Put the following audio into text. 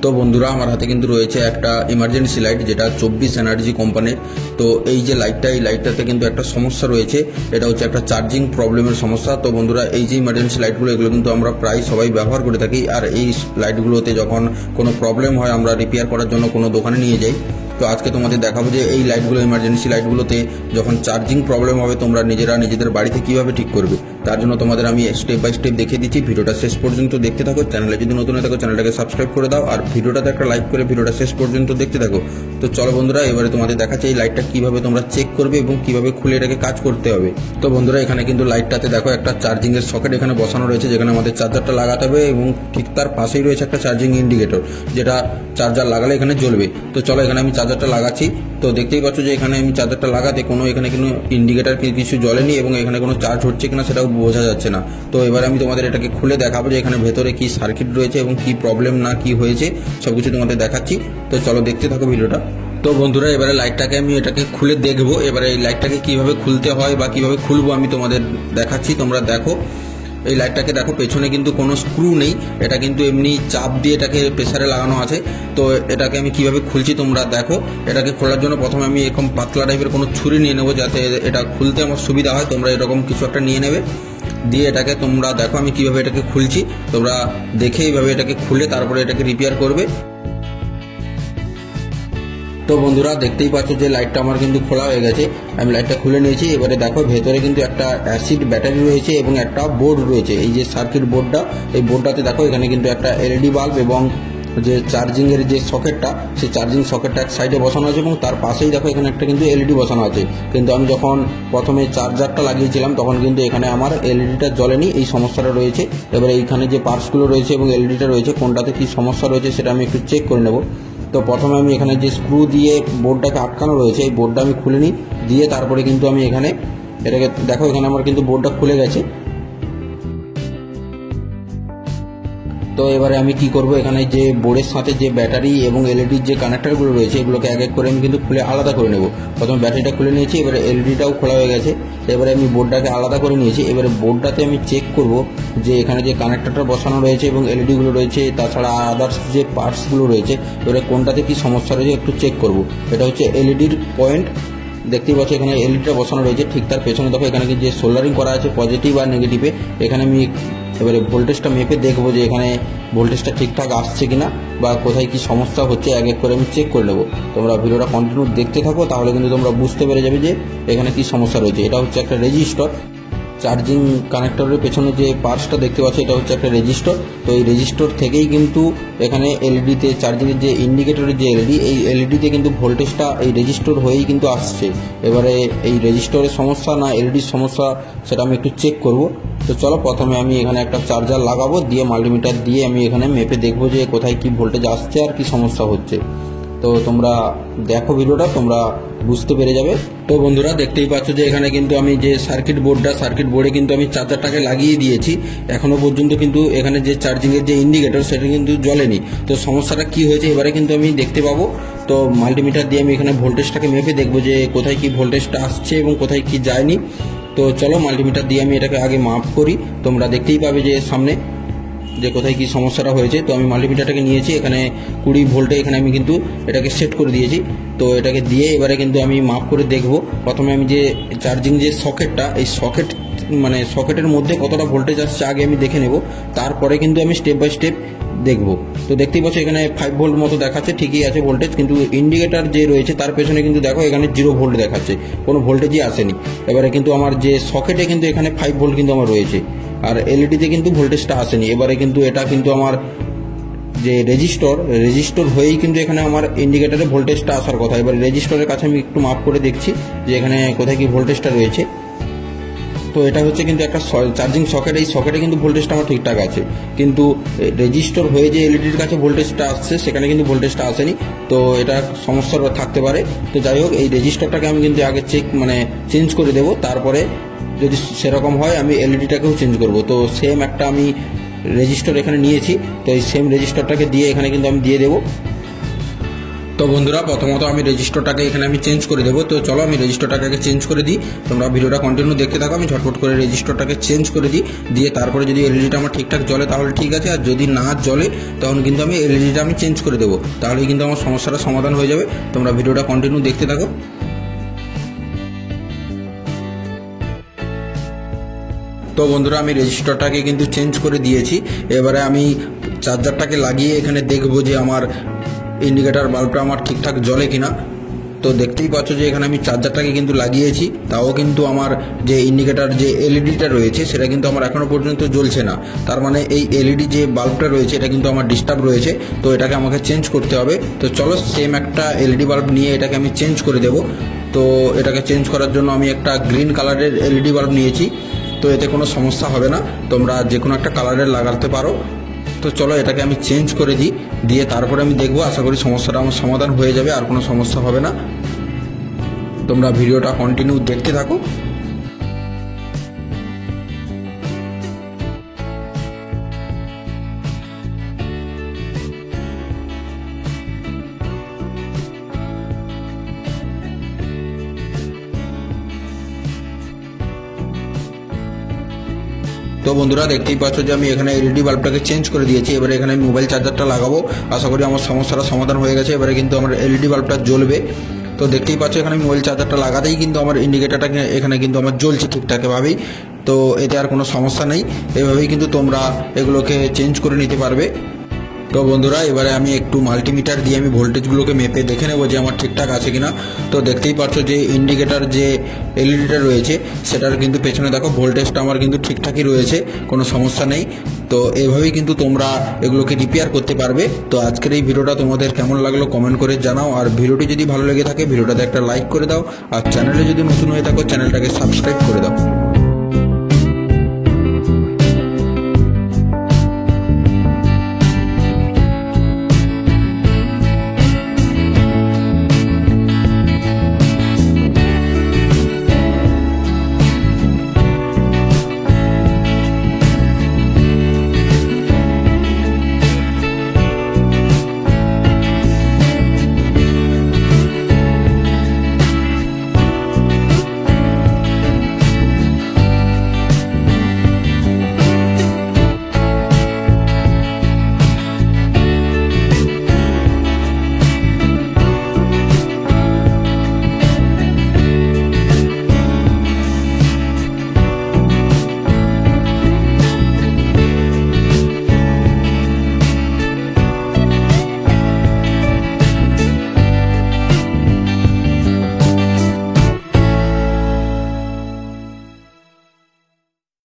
তো বন্ধুরা আমার হাতে কিন্তু রয়েছে একটা ইমার্জেন্সি লাইট, যেটা 24 এনার্জি কোম্পানির। তো এই যে লাইটটা, এই লাইটটাতে কিন্তু একটা সমস্যা রয়েছে, এটা হচ্ছে একটা চার্জিং প্রবলেমের সমস্যা। তো বন্ধুরা এই যে ইমার্জেন্সি লাইটগুলো, এগুলো কিন্তু আমরা প্রায় সবাই ব্যবহার করে থাকি। আর এই লাইটগুলোতে যখন কোনো প্রবলেম হয় আমরা রিপেয়ার করার জন্য কোনো দোকানে নিয়ে যাই। তো আজকে তোমাদের দেখাবো যে এই লাইটগুলো, ইমার্জেন্সি লাইটগুলোতে যখন চার্জিং প্রবলেম হবে তোমরা নিজেরা নিজেদের বাড়িতে কিভাবে ঠিক করবে, তার জন্য তোমাদের আমি স্টেপ বাই স্টেপ দেখিয়ে দিচ্ছি। ভিডিওটা শেষ পর্যন্ত দেখতে থাকো। চ্যানেলে যদি নতুন হয়ে থাকো চ্যানেলটাকে সাবস্ক্রাইব করে দাও, আর ভিডিওটাতে একটা লাইক করে ভিডিওটা শেষ পর্যন্ত দেখতে থাকো। তো চলো বন্ধুরা, এবারে তোমাদের দেখাচ্ছি এই লাইটটা কিভাবে তোমরা চেক করবে এবং কিভাবে খুলে এটাকে কাজ করতে হবে। তো বন্ধুরা এখানে কিন্তু লাইটটাতে দেখো একটা চার্জিং এর সকেট এখানে বসানো রয়েছে, যেখানে আমাদের চার্জারটা লাগাতে হবে, এবং ঠিক তার পাশেই রয়েছে একটা চার্জিং ইন্ডিকেটর, যেটা চার্জার লাগালে এখানে জ্বলবে। তো চলো এখানে আমি চার্জারটা লাগাচ্ছি। তো দেখতেই পাচ্ছ যে এখানে আমি চার্জারটা লাগাতে এখানে কোনো ইন্ডিকেটার কিছু জ্বলেনি, এবং এখানে কোনো চার্জ হচ্ছে কিনা সেটাও বোঝা যাচ্ছে না। তো এবার আমি তোমাদের এটাকে খুলে দেখাবো যে এখানে ভেতরে কি সার্কিট রয়েছে এবং কি প্রবলেম না কি হয়েছে সবকিছু তোমাদের দেখাচ্ছি। তো চলো দেখতে থাকো ভিডিওটা। তো বন্ধুরা এবারে লাইটটাকে আমি এটাকে খুলে দেখবো। এবারে এই লাইটটাকে কিভাবে খুলতে হয় বা কিভাবে খুলবো আমি তোমাদের দেখাচ্ছি, তোমরা দেখো। এই লাইটটাকে দেখো, পেছনে কিন্তু কোনো স্ক্রু নেই, এটা কিন্তু এমনি চাপ দিয়ে এটাকে প্রেসারে লাগানো আছে। তো এটাকে আমি কিভাবে খুলছি তোমরা দেখো। এটাকে খোলার জন্য প্রথমে আমি এরকম পাতলা টাইপের কোনো ছুরি নিয়ে নেবো, যাতে এটা খুলতে আমার সুবিধা হয়। তোমরা এরকম কিছু একটা নিয়ে নেবে, দিয়ে এটাকে তোমরা দেখো আমি কিভাবে এটাকে খুলছি। তোমরা দেখে এইভাবে এটাকে খুলে তারপরে এটাকে রিপেয়ার করবে। তো বন্ধুরা দেখতেই পাচ্ছ যে লাইটটা আমার কিন্তু খোলা হয়ে গেছে, আমি লাইটটা খুলে নিয়েছি। এবারে দেখো ভেতরে কিন্তু একটা অ্যাসিড ব্যাটারি রয়েছে এবং একটা বোর্ড রয়েছে, এই যে সার্কিট বোর্ডটা, এই বোর্ডটাতে দেখো এখানে কিন্তু একটা এলইডি বাল্ব এবং যে চার্জিং এর যে সকেটটা, সেই চার্জিং সকেটটা এক সাইডে বসানো আছে, এবং তার পাশেই দেখো এখানে একটা কিন্তু এলইডি বসানো আছে। কিন্তু আমি যখন প্রথমে চার্জারটা লাগিয়েছিলাম তখন কিন্তু এখানে আমার এলইডিটা জ্বলেনি, এই সমস্যাটা রয়েছে। এবারে এইখানে যে পার্টসগুলো রয়েছে এবং এলইডিটা রয়েছে, কোনটাতে কি সমস্যা রয়েছে সেটা আমি একটু চেক করে নেব। তো প্রথমে আমি এখানে যে স্ক্রু দিয়ে বোর্ডটাকে আটকানো রয়েছে, এই বোর্ডটা আমি খুলে নিই, দিয়ে তারপরে কিন্তু আমি এখানে এটাকে দেখো, এখানে আমার কিন্তু বোর্ডটা খুলে গেছে। তো এবারে আমি কি করব, এখানে যে বোর্ডের সাথে যে ব্যাটারি এবং এলইডির যে কানেক্টরগুলো রয়েছে এগুলোকে এক এক করে আমি কিন্তু খুলে আলাদা করে নেব। প্রথমে ব্যাটারিটা খুলে নিয়েছি, এবারে এলইডিটাও খোলা হয়ে গেছে। এবারে আমি বোর্ডটাকে আলাদা করে নিয়েছি। এবারে বোর্ডটাতে আমি চেক করব যে এখানে যে কানেক্টরটা বসানো রয়েছে এবং এলইডিগুলো রয়েছে, তাছাড়া আদার্স যে পার্টসগুলো রয়েছে, এবারে কোনটাতে কি সমস্যা রয়েছে একটু চেক করব। এটা হচ্ছে এলইডির পয়েন্ট, দেখতেই পাচ্ছ এখানে এলইডিটা বসানো রয়েছে। ঠিক তার পেছনে দেখো এখানে যে সোল্ডারিং করা আছে পজিটিভ আর নেগেটিভে, এখানে আমি এবারে ভোল্টেজটা মেপে দেখবো যে এখানে ভোল্টেজটা ঠিকঠাক আসছে কিনা বা কোথায় কি সমস্যা হচ্ছে, এক এক করে আমি চেক করে নেবো। তোমরা ভিডিওটা কন্টিনিউ দেখতে থাকো, তাহলে কিন্তু তোমরা বুঝতে পেরে যাবে যে এখানে কি সমস্যা রয়েছে। এটা হচ্ছে একটা রেজিস্টর, চার্জিং কানেক্টরের পেছনে যে পার্টসটা দেখতে পাচ্ছ এটা হচ্ছে একটা রেজিস্টর। তো এই রেজিস্টর থেকেই কিন্তু এখানে এলইডিতে চার্জিংয়ের যে ইন্ডিকেটরের যে এলইডি, এই এলইডিতে কিন্তু ভোল্টেজটা এই রেজিস্টর হয়েই কিন্তু আসছে। এবারে এই রেজিস্টরের সমস্যা না এলইডির সমস্যা সেটা আমি একটু চেক করব। তো চলো প্রথমে আমি এখানে একটা চার্জার লাগাবো, দিয়ে মাল্টিমিটার দিয়ে আমি এখানে মেপে দেখবো যে কোথায় কি ভোল্টেজ আসছে আর কি সমস্যা হচ্ছে। তো তোমরা দেখো ভিডিওটা, তোমরা বুঝতে পেরে যাবে। তো বন্ধুরা দেখতেই পাচ্ছ যে এখানে কিন্তু আমি যে সার্কিট বোর্ডে কিন্তু আমি চার্জারটাকে লাগিয়ে দিয়েছি, এখনো পর্যন্ত কিন্তু এখানে যে চার্জিংয়ের যে ইন্ডিকেটর সেটা কিন্তু জ্বলেনি। তো সমস্যাটা কি হয়েছে এবারে কিন্তু আমি দেখতে পাবো। তো মাল্টিমিটার দিয়ে আমি এখানে ভোল্টেজটাকে মেপে দেখবো যে কোথায় কি ভোল্টেজটা আসছে এবং কোথায় কি যায়নি। তো চলো মাল্টিমিটার দিয়ে আমি এটাকে আগে মাপ করি, তোমরা দেখতেই পাবে যে সামনে যে কোথায় কি সমস্যাটা হয়েছে। তো আমি মাল্টিমিটারটাকে নিয়েছি, এখানে 20 ভোল্টে এখানে আমি কিন্তু এটাকে সেট করে দিয়েছি। তো এটাকে দিয়ে এবারে কিন্তু আমি মাপ করে দেখব। প্রথমে আমি যে চার্জিং যে সকেটটা, এই সকেটের মধ্যে কতটা ভোল্টেজ আসছে আগে আমি দেখে নেব, তারপরে কিন্তু আমি স্টেপ বাই স্টেপ দেখব। তো দেখতেই পাচ্ছ এখানে 5 ভোল্ট মতো দেখাচ্ছে, ঠিকই আছে ভোল্টেজ, কিন্তু ইন্ডিকেটার যে রয়েছে তার পেছনে কিন্তু দেখো এখানে 0 ভোল্ট দেখাচ্ছে, কোনো ভোল্টেজই আসেনি। এবারে কিন্তু আমার যে সকেটে কিন্তু এখানে 5 ভোল্ট কিন্তু আমার রয়েছে, আর এলইডিতে কিন্তু ভোল্টেজটা আসেনি। এবারে কিন্তু এটা কিন্তু আমার যে রেজিস্টর হয়েই কিন্তু এখানে আমার ইন্ডিকেটরে ভোল্টেজটা আসার কথা। এবার রেজিস্টরের কাছে আমি একটু মাপ করে দেখছি যে এখানে কোথায় কি ভোল্টেজটা রয়েছে। তো এটা হচ্ছে কিন্তু একটা চার্জিং সকেট, এই সকেটে কিন্তু ভোল্টেজটা আমার ঠিকঠাক আছে, কিন্তু রেজিস্টর হয়ে যে এলইডির কাছে ভোল্টেজটা আসছে সেখানে কিন্তু ভোল্টেজটা আসেনি। তো এটা সমস্যা থাকতে পারে। তো যাই হোক, এই রেজিস্টরটাকে আমি কিন্তু আগে চেঞ্জ করে দেবো, তারপরে যদি সেরকম হয় আমি এলইডিটাকেও চেঞ্জ করব। তো সেম একটা আমি রেজিস্টর এখানে নিয়েছি, তো এই সেম রেজিস্টরটাকে দিয়ে এখানে কিন্তু আমি দিয়ে দেবো। তো তো বন্ধুরা প্রথমত আমি রেজিস্টারটাকে এখানে আমি চেঞ্জ করে দেবো। তো চলো আমি রেজিস্টারটাকে চেঞ্জ করে দিই, তোমরা ভিডিওটা কন্টিনিউ দেখতে থাকো। আমি ঝটপট করে রেজিস্টারটাকে চেঞ্জ করে দিই, দিয়ে তারপরে যদি এলইডিটা আমার ঠিকঠাক জ্বলে তাহলে ঠিক আছে, আর যদি না জ্বলে তখন কিন্তু আমি এলইডিটা আমি চেঞ্জ করে দেবো, তাহলেই কিন্তু আমার সমস্যাটা সমাধান হয়ে যাবে। তোমরা ভিডিওটা কন্টিনিউ দেখতে থাকো। তো বন্ধুরা আমি রেজিস্টারটাকে কিন্তু চেঞ্জ করে দিয়েছি। এবারে আমি চার্জারটাকে লাগিয়ে এখানে দেখবো যে আমার ইন্ডিকেটার বাল্বটা আমার ঠিকঠাক জ্বলে কিনা। তো দেখতেই পাচ্ছ যে এখানে আমি চার্জারটাকে কিন্তু লাগিয়েছি, তাও কিন্তু আমার যে ইন্ডিকেটার যে এলইডিটা রয়েছে সেটা কিন্তু আমার এখনও পর্যন্ত জ্বলছে না। তার মানে এই এলইডি যে বাল্বটা রয়েছে এটা কিন্তু আমার ডিস্টার্ব রয়েছে, তো এটাকে আমাকে চেঞ্জ করতে হবে। তো চলো সেম একটা এলইডি বাল্ব নিয়ে এটাকে আমি চেঞ্জ করে দেবো। তো এটাকে চেঞ্জ করার জন্য আমি একটা গ্রিন কালারের এলইডি বাল্ব নিয়েছি। তো এতে কোনো সমস্যা হবে না, তোমরা যে কোনো একটা কালারের লাগাতে পারো। তো চলো এটাকে আমি চেঞ্জ করে দিই, দিয়ে তারপরে আমি দেখবো, আশা করি সমস্যাটা আমার সমাধান হয়ে যাবে, আর কোনো সমস্যা হবে না। তোমরা ভিডিওটা কন্টিনিউ দেখতে থাকো। তো বন্ধুরা দেখতেই পাচ্ছ যে আমি এখানে এলইডি বাল্বটাকে চেঞ্জ করে দিয়েছি। এবারে এখানে আমি মোবাইল চার্জারটা লাগাবো, আশা করি আমার সমস্যাটা সমাধান হয়ে গেছে। এবারে কিন্তু আমার এলইডি বাল্বটা জ্বলবে। তো দেখতেই পাচ্ছ এখানে আমি মোবাইল চার্জারটা লাগাতেই কিন্তু আমার ইন্ডিকেটারটা এখানে কিন্তু আমার জ্বলছে ঠিকঠাকভাবেই। তো এতে আর কোনো সমস্যা নেই, এভাবেই কিন্তু তোমরা এগুলোকে চেঞ্জ করে নিতে পারবে। তো বন্ধুরা এবারে আমি একটু মাল্টিমিটার দিয়ে আমি ভোল্টেজগুলোকে মেপে দেখে নেবো যে আমার ঠিকঠাক আছে কিনা। তো দেখতেই পাচ্ছ যে ইন্ডিকেটার যে এলইডিটা রয়েছে সেটার কিন্তু পেছনে দেখো ভোল্টেজটা আমার কিন্তু ঠিকঠাকই রয়েছে, কোনো সমস্যা নেই। তো এভাবেই কিন্তু তোমরা এগুলোকে রিপেয়ার করতে পারবে। তো আজকের এই ভিডিওটা তোমাদের কেমন লাগলো কমেন্ট করে জানাও, আর ভিডিওটি যদি ভালো লেগে থাকে ভিডিওটাতে একটা লাইক করে দাও, আর চ্যানেলে যদি নতুন হয়ে থাকো চ্যানেলটাকে সাবস্ক্রাইব করে দাও।